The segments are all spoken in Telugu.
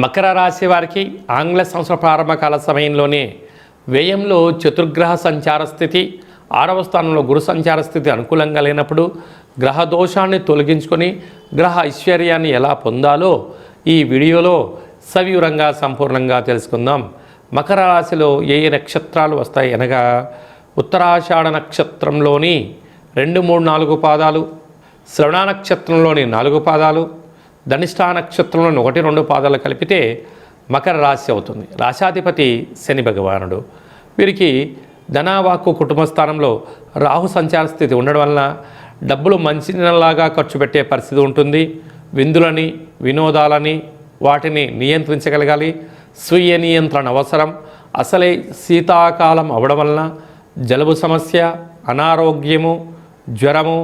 మకర రాశి వారికి ఆంగ్ల సంవత్సర ప్రారంభకాల సమయంలోనే వ్యయంలో చతుర్గ్రహ సంచార స్థితి, 6వ స్థానంలో గురు సంచార స్థితి అనుకూలంగా లేనప్పుడు గ్రహ దోషాన్ని తొలగించుకొని గ్రహ ఐశ్వర్యాన్ని ఎలా పొందాలో ఈ వీడియోలో సవివరంగా సంపూర్ణంగా తెలుసుకుందాం. మకర రాశిలో ఏ నక్షత్రాలు వస్తాయి అనగా ఉత్తరాషాఢ నక్షత్రంలోని 2, 3, 4 పాదాలు, శ్రవణ నక్షత్రంలోని 4 పాదాలు, ధనిష్ఠా నక్షత్రంలోని 1, 2 పాదాలు కలిపితే మకర రాశి అవుతుంది. రాశాధిపతి శని భగవానుడు. వీరికి ధనవాక్కు కుటుంబ స్థానంలో రాహు సంచార స్థితి ఉండడం వలన డబ్బులు మంచినీళ్ళలాగా ఖర్చు పెట్టే పరిస్థితి ఉంటుంది. విందులని, వినోదాలని వాటిని నియంత్రించగలగాలి. స్వీయ నియంత్రణ అవసరం. అసలే శీతాకాలం అవడం వలన జలుబు సమస్య, అనారోగ్యము, జ్వరము,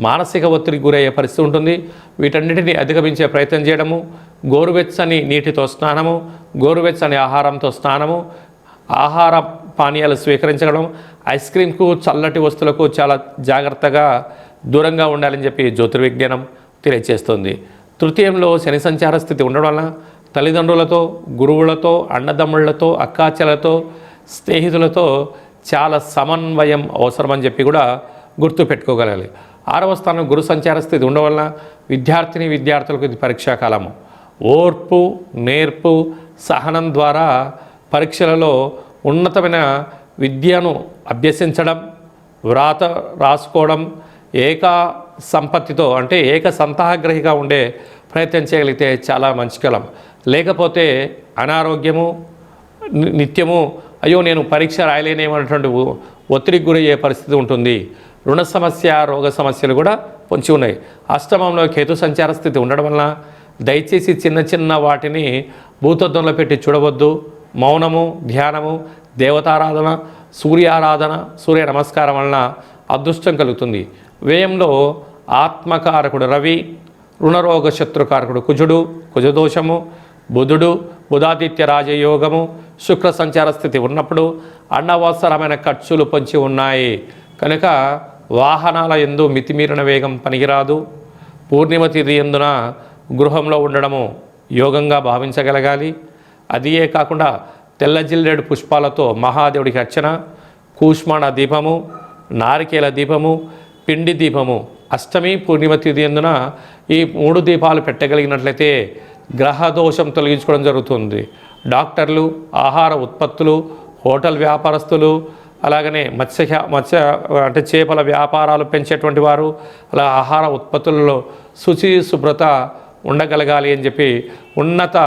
మానసిక ఒత్తిడికి గురయ్యే పరిస్థితి ఉంటుంది. వీటన్నిటిని అధిగమించే ప్రయత్నం చేయడము, గోరువెచ్చని నీటితో స్నానము, గోరువెచ్చని ఆహారంతో స్నానము, ఆహార పానీయాలు స్వీకరించడం, ఐస్ క్రీమ్కు, చల్లటి వస్తువులకు చాలా జాగ్రత్తగా దూరంగా ఉండాలని చెప్పి జ్యోతిర్విజ్ఞానం తెలియజేస్తుంది. తృతీయంలో శని సంచార స్థితి ఉండడం వలన తల్లిదండ్రులతో, గురువులతో, అన్నదమ్ముళ్లతో, అక్కాచెలతో, స్నేహితులతో చాలా సమన్వయం అవసరమని చెప్పి కూడా గుర్తుపెట్టుకోగలగాలి. 6వ స్థానం గురు సంచార స్థితి ఉండడం వలన విద్యార్థులకు ఇది పరీక్షాకాలము. ఓర్పు, నేర్పు, సహనం ద్వారా పరీక్షలలో ఉన్నతమైన విద్యను అభ్యసించడం, వ్రాత రాసుకోవడం, ఏక సంపత్తితో అంటే ఏక సంతాగ్రహిగా ఉండే ప్రయత్నం చేయగలిగితే చాలా మంచి కాలం. లేకపోతే అనారోగ్యము, నిత్యము అయ్యో నేను పరీక్ష రాయలేనేమన్నటువంటి ఒత్తిడికి గురయ్యే పరిస్థితి ఉంటుంది. రుణ సమస్య, రోగ సమస్యలు కూడా పొంచి ఉన్నాయి. అష్టమంలో కేతు సంచార స్థితి ఉండడం వలన దయచేసి చిన్న చిన్న వాటిని భూతద్దంలో పెట్టి చూడవద్దు. మౌనము, ధ్యానము, దేవతారాధన, సూర్యారాధన, సూర్య నమస్కారం వలన అదృష్టం కలుగుతుంది. వ్యయంలో ఆత్మకారకుడు రవి, రుణరోగ శత్రుకారకుడు కుజుడు, కుజదోషము, బుధుడు, బుధాదిత్య రాజయోగము, శుక్ర సంచార స్థితి ఉన్నప్పుడు అనవసరమైన ఖర్చులు పొంచి ఉన్నాయి. కనుక వాహనాల యందు మితిమీరిన వేగం పనికిరాదు. పూర్ణిమ తిథి యందున గృహంలో ఉండడము యోగంగా భావించగలగాలి. అదియే కాకుండా తెల్ల జిల్లేడు పుష్పాలతో మహాదేవుడికి అర్చన, కూష్మాణ దీపము, నారికేల దీపము, పిండి దీపము, అష్టమి పూర్ణిమ తిథి యందున ఈ 3 దీపాలు పెట్టగలిగినట్లయితే గ్రహదోషం తొలగించుకోవడం జరుగుతుంది. డాక్టర్లు, ఆహార ఉత్పత్తులు, హోటల్ వ్యాపారస్తులు, అలాగనే మత్స్య అంటే చేపల వ్యాపారాలు పెంచేటువంటి వారు అలా ఆహార ఉత్పత్తులలో శుచి శుభ్రత ఉండగలగాలి అని చెప్పి ఉన్నత